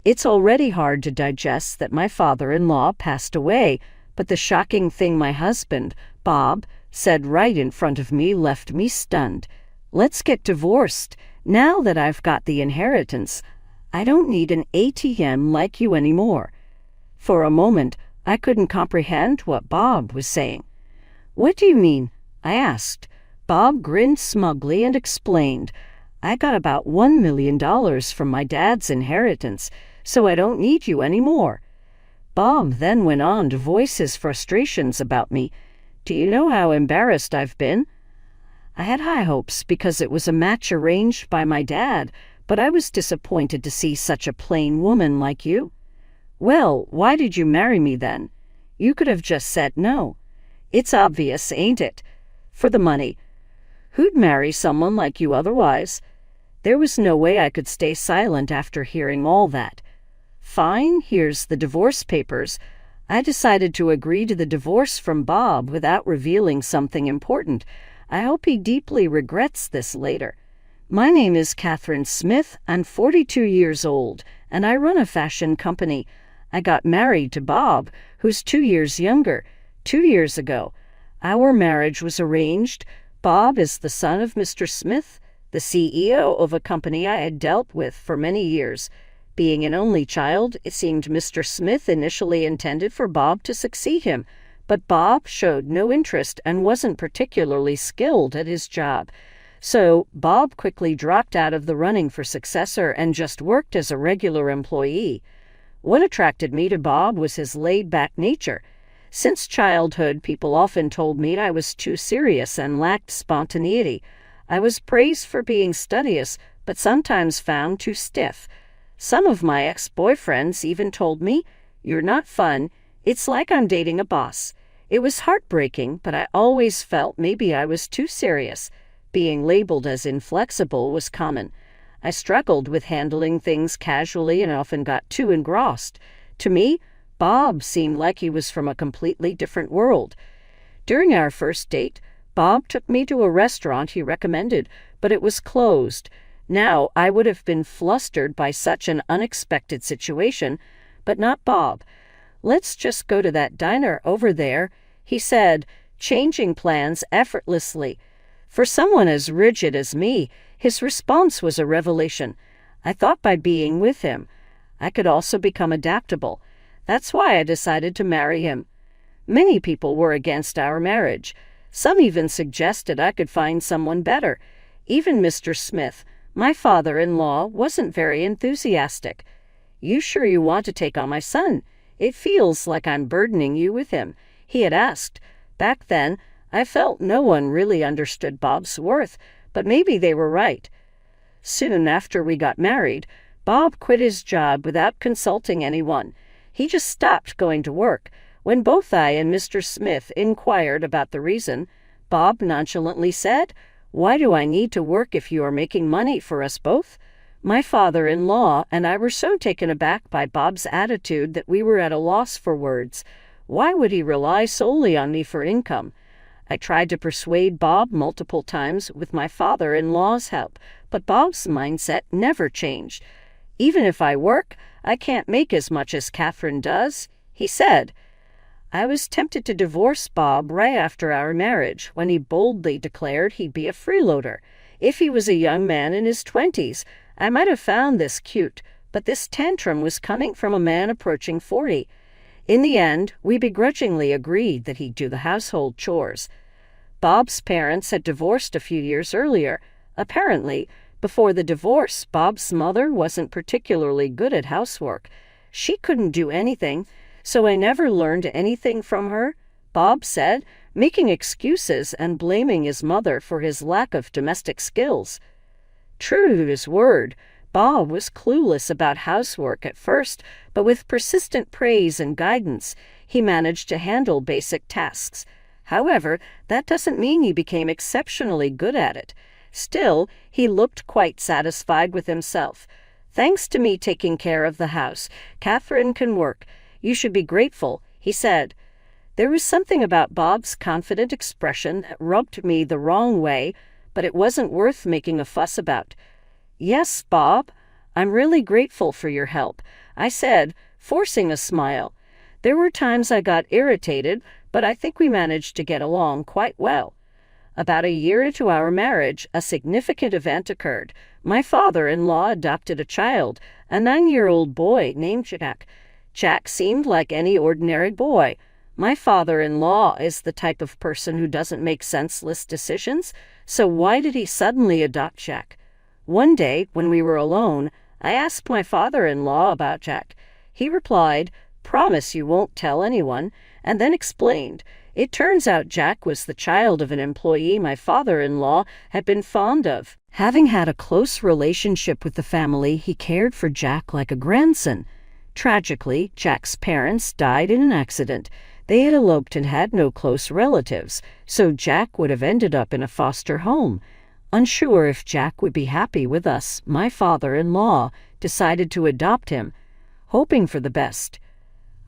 It's already hard to digest that my father-in-law passed away, but the shocking thing my husband, Bob, said right in front of me left me stunned. Let's get divorced. Now that I've got the inheritance, I don't need an ATM like you anymore. For a moment, I couldn't comprehend what Bob was saying. What do you mean? I asked. Bob grinned smugly and explained, I got about $1 million from my dad's inheritance, so I don't need you anymore. Bob then went on to voice his frustrations about me. Do you know how embarrassed I've been? I had high hopes because it was a match arranged by my dad, but I was disappointed to see such a plain woman like you. Well, why did you marry me then? You could have just said no. It's obvious, ain't it? For the money. Who'd marry someone like you otherwise? There was no way I could stay silent after hearing all that. Fine, here's the divorce papers. I decided to agree to the divorce from Bob without revealing something important. I hope he deeply regrets this later. My name is Catherine Smith. I'm 42 years old, and I run a fashion company. I got married to Bob, who's 2 years younger, 2 years ago. Our marriage was arranged. Bob is the son of Mr. Smith, the CEO of a company I had dealt with for many years. Being an only child, it seemed Mr. Smith initially intended for Bob to succeed him, but Bob showed no interest and wasn't particularly skilled at his job. So Bob quickly dropped out of the running for successor and just worked as a regular employee. What attracted me to Bob was his laid-back nature. Since childhood, people often told me I was too serious and lacked spontaneity. I was praised for being studious, but sometimes found too stiff. Some of my ex-boyfriends even told me, "You're not fun. It's like I'm dating a boss." It was heartbreaking, but I always felt maybe I was too serious. Being labeled as inflexible was common. I struggled with handling things casually and often got too engrossed. To me, Bob seemed like he was from a completely different world. During our first date, Bob took me to a restaurant he recommended, but it was closed. Now, I would have been flustered by such an unexpected situation, but not Bob. "Let's just go to that diner over there," he said, changing plans effortlessly. For someone as rigid as me, his response was a revelation. I thought by being with him, I could also become adaptable. That's why I decided to marry him. Many people were against our marriage. Some even suggested I could find someone better. Even Mr. Smith, my father-in-law, wasn't very enthusiastic. "You sure you want to take on my son? It feels like I'm burdening you with him," he had asked. Back then, I felt no one really understood Bob's worth, but maybe they were right. Soon after we got married, Bob quit his job without consulting anyone. He just stopped going to work. When both I and Mr. Smith inquired about the reason, Bob nonchalantly said, "Why do I need to work if you are making money for us both?" My father-in-law and I were so taken aback by Bob's attitude that we were at a loss for words. Why would he rely solely on me for income? I tried to persuade Bob multiple times with my father-in-law's help, but Bob's mindset never changed. "Even if I work, I can't make as much as Catherine does," he said. I was tempted to divorce Bob right after our marriage, when he boldly declared he'd be a freeloader. If he was a young man in his 20s, I might have found this cute, but this tantrum was coming from a man approaching 40. In the end, we begrudgingly agreed that he'd do the household chores. Bob's parents had divorced a few years earlier. Apparently, before the divorce, Bob's mother wasn't particularly good at housework. She couldn't do anything, so I never learned anything from her, Bob said, making excuses and blaming his mother for his lack of domestic skills. True to his word, Bob was clueless about housework at first, but with persistent praise and guidance, he managed to handle basic tasks. However, that doesn't mean he became exceptionally good at it. Still, he looked quite satisfied with himself. "Thanks to me taking care of the house, Catherine can work. You should be grateful," he said. There was something about Bob's confident expression that rubbed me the wrong way, but it wasn't worth making a fuss about. "Yes, Bob, I'm really grateful for your help. I said, forcing a smile. There were times I got irritated, but I think we managed to get along quite well. About a year into our marriage, a significant event occurred. My father-in-law adopted a child, a 9-year-old boy named Jack. Jack seemed like any ordinary boy. My father-in-law is the type of person who doesn't make senseless decisions, so why did he suddenly adopt Jack? One day, when we were alone, I asked my father-in-law about Jack. He replied, "Promise you won't tell anyone," and then explained. It turns out Jack was the child of an employee my father-in-law had been fond of. Having had a close relationship with the family, he cared for Jack like a grandson. Tragically, Jack's parents died in an accident. They had eloped and had no close relatives, so Jack would have ended up in a foster home. Unsure if Jack would be happy with us, my father-in-law decided to adopt him, hoping for the best.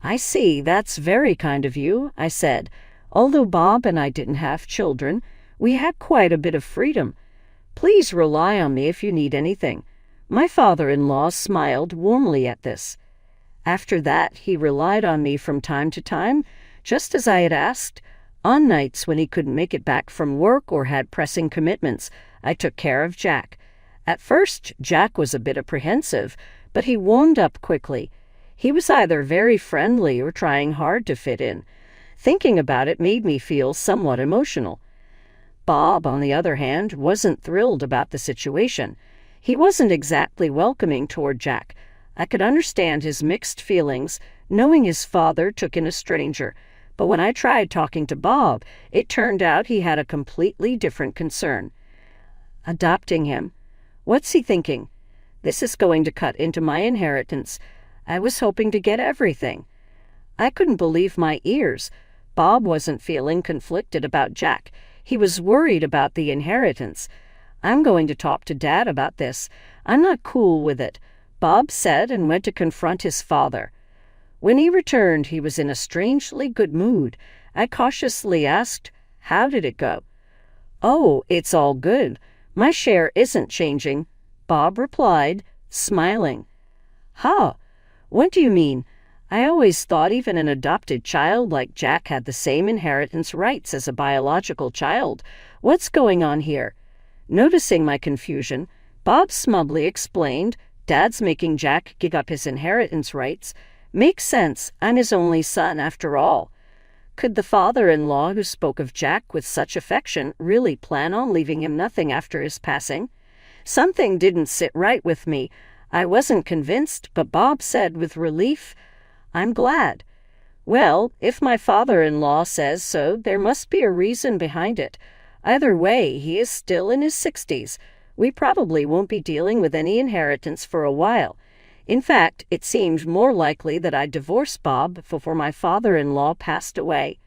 "I see, that's very kind of you," I said. "Although Bob and I didn't have children, we had quite a bit of freedom. Please rely on me if you need anything." My father-in-law smiled warmly at this. After that, he relied on me from time to time, just as I had asked. On nights when he couldn't make it back from work or had pressing commitments, I took care of Jack. At first, Jack was a bit apprehensive, but he warmed up quickly. He was either very friendly or trying hard to fit in. Thinking about it made me feel somewhat emotional. Bob, on the other hand, wasn't thrilled about the situation. He wasn't exactly welcoming toward Jack. I could understand his mixed feelings, knowing his father took in a stranger. But when I tried talking to Bob, it turned out he had a completely different concern. Adopting him. What's he thinking? This is going to cut into my inheritance. I was hoping to get everything. I couldn't believe my ears. Bob wasn't feeling conflicted about Jack. He was worried about the inheritance. "I'm going to talk to Dad about this. I'm not cool with it," Bob said and went to confront his father. When he returned, he was in a strangely good mood. I cautiously asked, "How did it go?" "Oh, it's all good. My share isn't changing," Bob replied, smiling. "Huh? What do you mean? I always thought even an adopted child like Jack had the same inheritance rights as a biological child. What's going on here?" Noticing my confusion, Bob smugly explained, "Dad's making Jack give up his inheritance rights. Makes sense. I'm his only son after all." Could the father-in-law who spoke of Jack with such affection really plan on leaving him nothing after his passing? Something didn't sit right with me. I wasn't convinced, but Bob said with relief, "I'm glad." Well, if my father-in-law says so, there must be a reason behind it. Either way, he is still in his 60s. We probably won't be dealing with any inheritance for a while. In fact, it seemed more likely that I'd divorce Bob before my father-in-law passed away.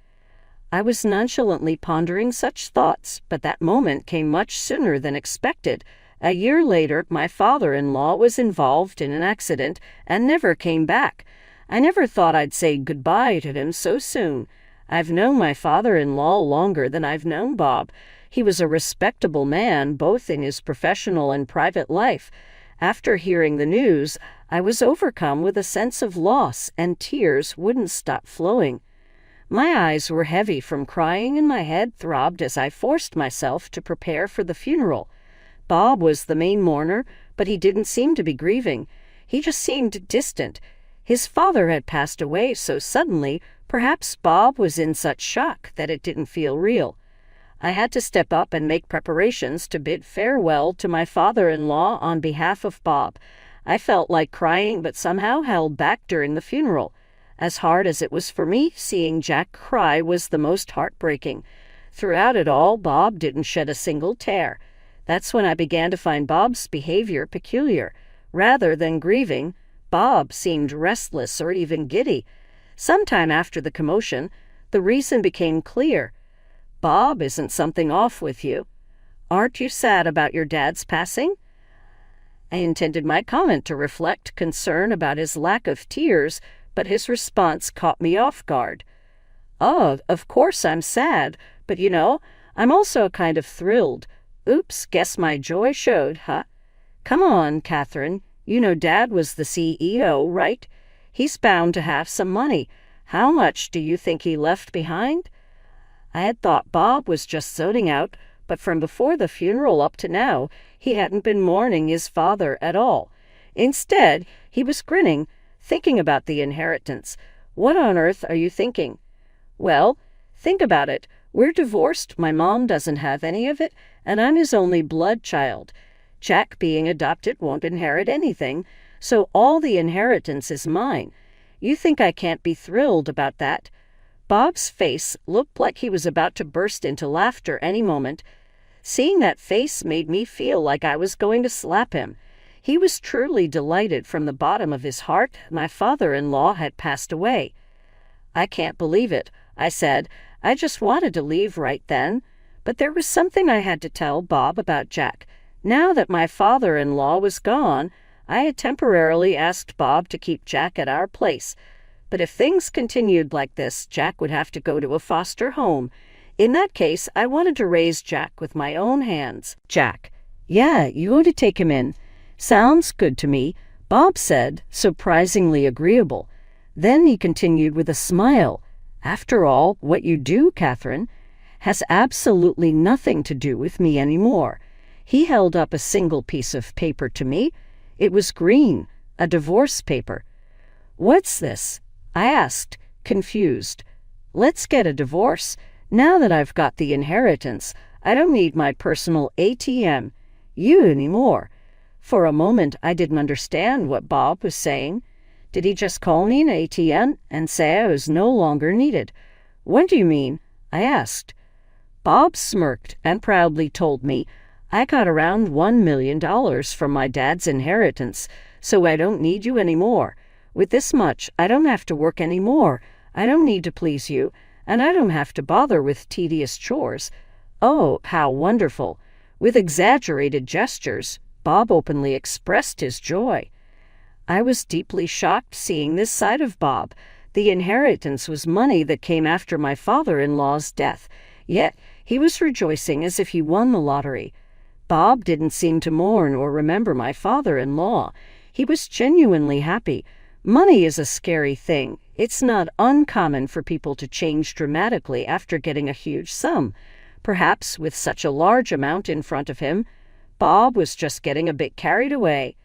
I was nonchalantly pondering such thoughts, but that moment came much sooner than expected. A year later, my father-in-law was involved in an accident and never came back. I never thought I'd say goodbye to him so soon. I've known my father-in-law longer than I've known Bob. He was a respectable man, both in his professional and private life. After hearing the news, I was overcome with a sense of loss, and tears wouldn't stop flowing. My eyes were heavy from crying, and my head throbbed as I forced myself to prepare for the funeral. Bob was the main mourner, but he didn't seem to be grieving. He just seemed distant. His father had passed away so suddenly, perhaps Bob was in such shock that it didn't feel real. I had to step up and make preparations to bid farewell to my father-in-law on behalf of Bob. I felt like crying, but somehow held back during the funeral. As hard as it was for me, seeing Jack cry was the most heartbreaking. Throughout it all, Bob didn't shed a single tear. That's when I began to find Bob's behavior peculiar. Rather than grieving, Bob seemed restless or even giddy. Sometime after the commotion, the reason became clear. "Bob, isn't something off with you? Aren't you sad about your dad's passing?" I intended my comment to reflect concern about his lack of tears, but his response caught me off guard. "Oh, of course I'm sad, but I'm also kind of thrilled. Oops, guess my joy showed, huh? Come on, Catherine. You know Dad was the CEO, right? He's bound to have some money. How much do you think he left behind?" I had thought Bob was just zoning out, but from before the funeral up to now, he hadn't been mourning his father at all. Instead, he was grinning, thinking about the inheritance. "What on earth are you thinking?" "Well, think about it. We're divorced, my mom doesn't have any of it, and I'm his only blood child. Jack, being adopted, won't inherit anything, so all the inheritance is mine. You think I can't be thrilled about that?" Bob's face looked like he was about to burst into laughter any moment. Seeing that face made me feel like I was going to slap him. He was truly delighted from the bottom of his heart my father-in-law had passed away. "I can't believe it," I said. I just wanted to leave right then. But there was something I had to tell Bob about Jack. Now that my father-in-law was gone, I had temporarily asked Bob to keep Jack at our place. But if things continued like this, Jack would have to go to a foster home. In that case, I wanted to raise Jack with my own hands. "Jack." "Yeah, you ought to take him in." "Sounds good to me," Bob said, surprisingly agreeable. Then he continued with a smile. "After all, what you do, Catherine, has absolutely nothing to do with me anymore." He held up a single piece of paper to me. It was green, a divorce paper. "What's this?" I asked, confused. "Let's get a divorce. Now that I've got the inheritance, I don't need my personal ATM. You anymore." For a moment, I didn't understand what Bob was saying. Did he just call me an ATM and say I was no longer needed? "What do you mean?" I asked. Bob smirked and proudly told me, "I got around $1 million from my dad's inheritance, so I don't need you anymore. With this much, I don't have to work anymore. I don't need to please you, and I don't have to bother with tedious chores." Oh, how wonderful! With exaggerated gestures, Bob openly expressed his joy. I was deeply shocked seeing this side of Bob. The inheritance was money that came after my father-in-law's death, yet he was rejoicing as if he won the lottery. Bob didn't seem to mourn or remember my father-in-law. He was genuinely happy. Money is a scary thing. It's not uncommon for people to change dramatically after getting a huge sum. Perhaps with such a large amount in front of him, Bob was just getting a bit carried away.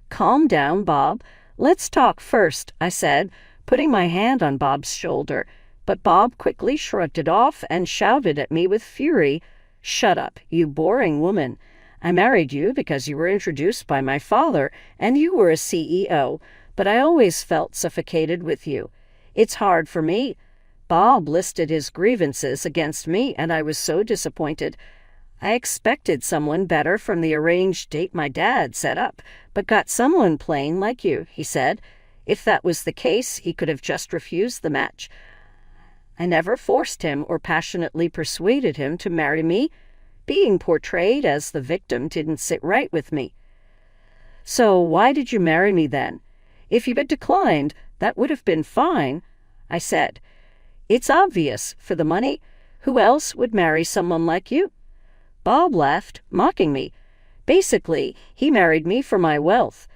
"Calm down, Bob. Let's talk first," I said, putting my hand on Bob's shoulder. But Bob quickly shrugged it off and shouted at me with fury, "Shut up, you boring woman. I married you because you were introduced by my father and you were a CEO, but I always felt suffocated with you. It's hard for me." Bob listed his grievances against me, and I was so disappointed. "I expected someone better from the arranged date my dad set up, but got someone plain like you," he said. If that was the case, he could have just refused the match. I never forced him or passionately persuaded him to marry me. Being portrayed as the victim didn't sit right with me. "So why did you marry me then? If you had declined, that would have been fine," I said. "It's obvious, for the money. Who else would marry someone like you?" Bob laughed, mocking me. "Basically, he married me for my wealth."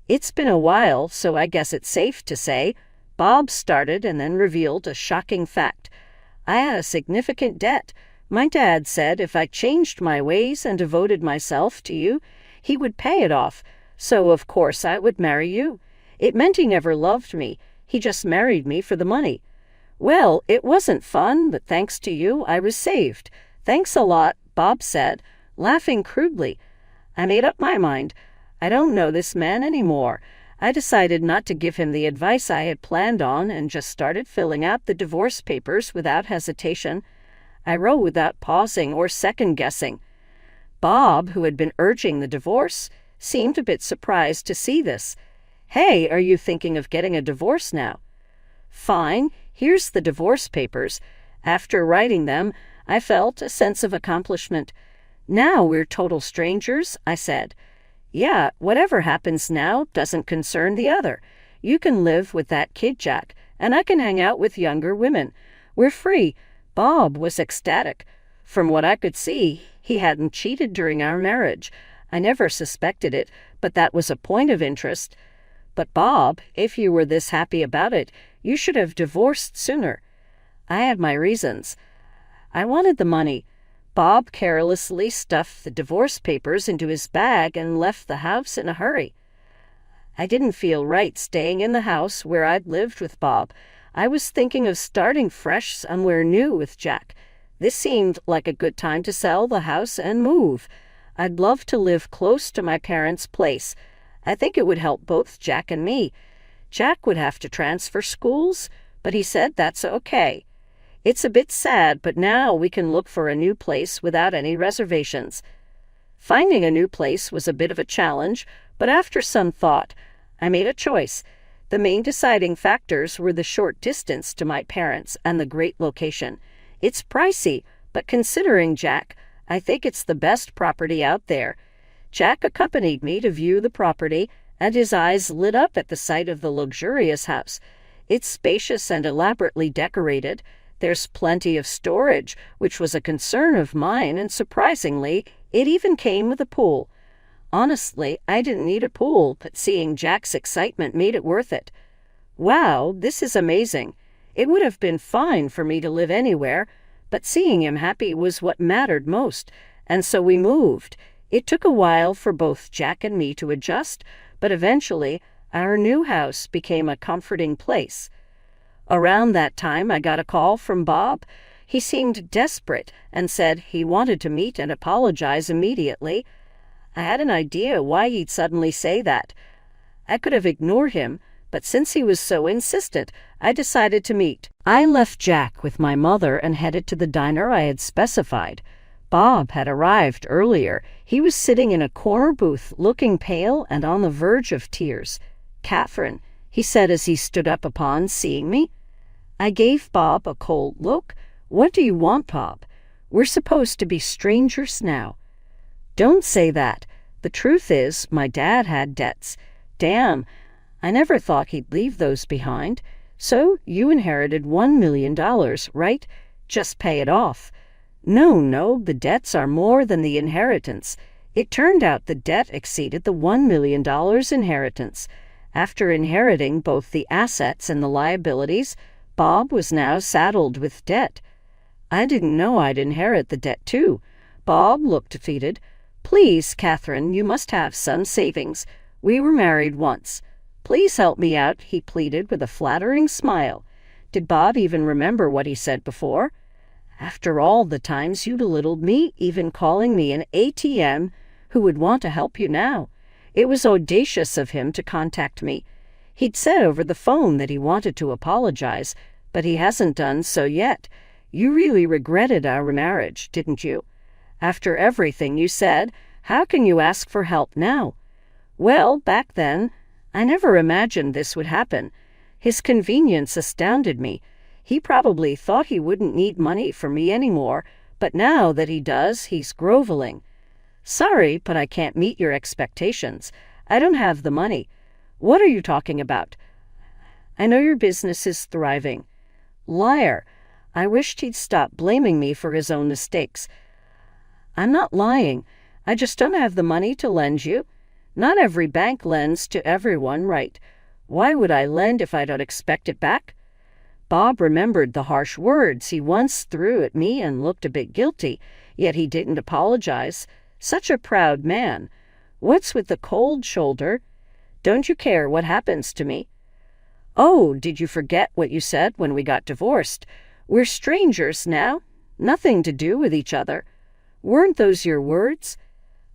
"It's been a while, so I guess it's safe to say," Bob started and then revealed a shocking fact. "I had a significant debt. My dad said if I changed my ways and devoted myself to you, he would pay it off. So, of course, I would marry you. It meant he never loved me. He just married me for the money. Well, it wasn't fun, but thanks to you, I was saved." "Thanks a lot," Bob said, laughing crudely. I made up my mind. I don't know this man anymore. I decided not to give him the advice I had planned on and just started filling out the divorce papers without hesitation. I wrote without pausing or second-guessing. Bob, who had been urging the divorce, seemed a bit surprised to see this. "Hey, are you thinking of getting a divorce now?" "Fine, here's the divorce papers." After writing them, I felt a sense of accomplishment. "Now we're total strangers," I said. "Yeah, whatever happens now doesn't concern the other. You can live with that kid, Jack, and I can hang out with younger women. We're free." Bob was ecstatic. From what I could see, he hadn't cheated during our marriage. I never suspected it, but that was a point of interest. But Bob, if you were this happy about it, you should have divorced sooner. I had my reasons. I wanted the money. Bob carelessly stuffed the divorce papers into his bag and left the house in a hurry. I didn't feel right staying in the house where I'd lived with Bob. I was thinking of starting fresh somewhere new with Jack. This seemed like a good time to sell the house and move. I'd love to live close to my parents' place. I think it would help both Jack and me. Jack would have to transfer schools, but he said that's okay. It's a bit sad, but now we can look for a new place without any reservations. Finding a new place was a bit of a challenge, but after some thought, I made a choice. The main deciding factors were the short distance to my parents and the great location. It's pricey, but considering Jack, I think it's the best property out there. Jack accompanied me to view the property, and his eyes lit up at the sight of the luxurious house. It's spacious and elaborately decorated. There's plenty of storage, which was a concern of mine, and surprisingly, it even came with a pool. Honestly, I didn't need a pool, but seeing Jack's excitement made it worth it. Wow, this is amazing. It would have been fine for me to live anywhere, but seeing him happy was what mattered most, and so we moved. It took a while for both Jack and me to adjust, but eventually our new house became a comforting place. Around that time, I got a call from Bob. He seemed desperate and said he wanted to meet and apologize immediately. I had an idea why he'd suddenly say that. I could have ignored him, but since he was so insistent, I decided to meet. I left Jack with my mother and headed to the diner I had specified. Bob had arrived earlier. He was sitting in a corner booth, looking pale and on the verge of tears. "Catherine," he said as he stood up upon seeing me. I gave Bob a cold look. "What do you want, Bob? We're supposed to be strangers now." "Don't say that. The truth is, my dad had debts. Damn, I never thought he'd leave those behind. So you inherited $1 million, right? Just pay it off." No, the debts are more than the inheritance. It turned out the debt exceeded the $1 million inheritance. After inheriting both the assets and the liabilities, Bob was now saddled with debt. I didn't know I'd inherit the debt too. Bob looked defeated. "Please, Catherine, you must have some savings. We were married once. Please help me out," he pleaded with a flattering smile. Did Bob even remember what he said before? "After all the times you belittled me, even calling me an ATM, who would want to help you now?" It was audacious of him to contact me. He'd said over the phone that he wanted to apologize, but he hasn't done so yet. You really regretted our marriage, didn't you? After everything you said, how can you ask for help now? Well, back then, I never imagined this would happen. His convenience astounded me. He probably thought he wouldn't need money from me anymore, but now that he does, he's groveling. "Sorry, but I can't meet your expectations. I don't have the money." "What are you talking about?" "I know your business is thriving." Liar. I wished he'd stop blaming me for his own mistakes. "I'm not lying. I just don't have the money to lend you. Not every bank lends to everyone, right? Why would I lend if I don't expect it back?" Bob remembered the harsh words he once threw at me and looked a bit guilty, yet he didn't apologize. Such a proud man. What's with the cold shoulder? Don't you care what happens to me? Oh, did you forget what you said when we got divorced? We're strangers now. Nothing to do with each other. Weren't those your words?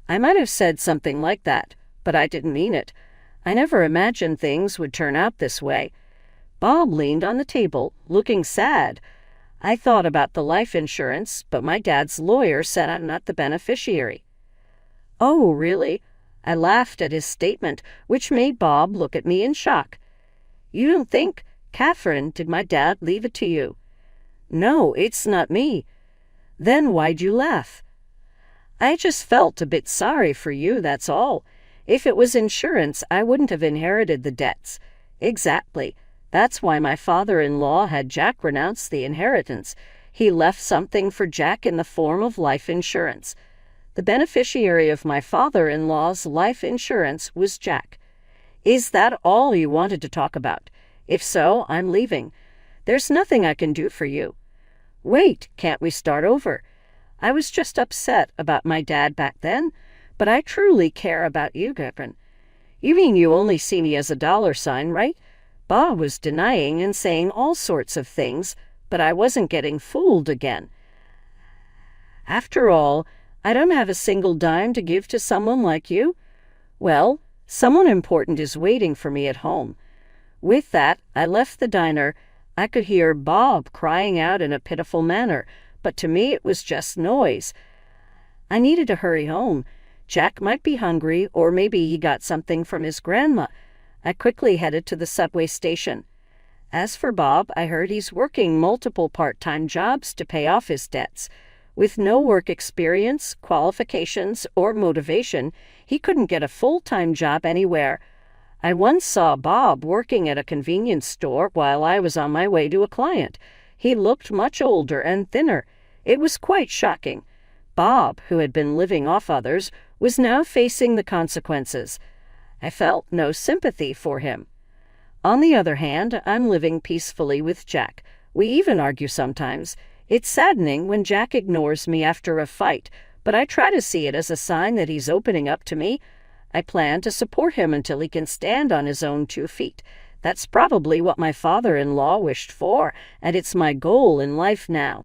I might have said something like that, but I didn't mean it. I never imagined things would turn out this way. Bob leaned on the table, looking sad. I thought about the life insurance, but my dad's lawyer said I'm not the beneficiary. Oh, really? I laughed at his statement, which made Bob look at me in shock. You don't think, Catherine, did my dad leave it to you? No, it's not me. Then why'd you laugh? I just felt a bit sorry for you, that's all. If it was insurance, I wouldn't have inherited the debts. Exactly. That's why my father-in-law had Jack renounce the inheritance. He left something for Jack in the form of life insurance. The beneficiary of my father-in-law's life insurance was Jack. Is that all you wanted to talk about? If so, I'm leaving. There's nothing I can do for you. Wait, can't we start over? I was just upset about my dad back then, but I truly care about you, Gavin. You mean you only see me as a dollar sign, right? Bob was denying and saying all sorts of things, but I wasn't getting fooled again. After all, I don't have a single dime to give to someone like you. Well, someone important is waiting for me at home. With that, I left the diner. I could hear Bob crying out in a pitiful manner, but to me it was just noise. I needed to hurry home. Jack might be hungry, or maybe he got something from his grandma. I quickly headed to the subway station. As for Bob, I heard he's working multiple part-time jobs to pay off his debts. With no work experience, qualifications, or motivation, he couldn't get a full-time job anywhere. I once saw Bob working at a convenience store while I was on my way to a client. He looked much older and thinner. It was quite shocking. Bob, who had been living off others, was now facing the consequences. I felt no sympathy for him. On the other hand, I'm living peacefully with Jack. We even argue sometimes. It's saddening when Jack ignores me after a fight, but I try to see it as a sign that he's opening up to me. I plan to support him until he can stand on his own 2 feet. That's probably what my father-in-law wished for, and it's my goal in life now.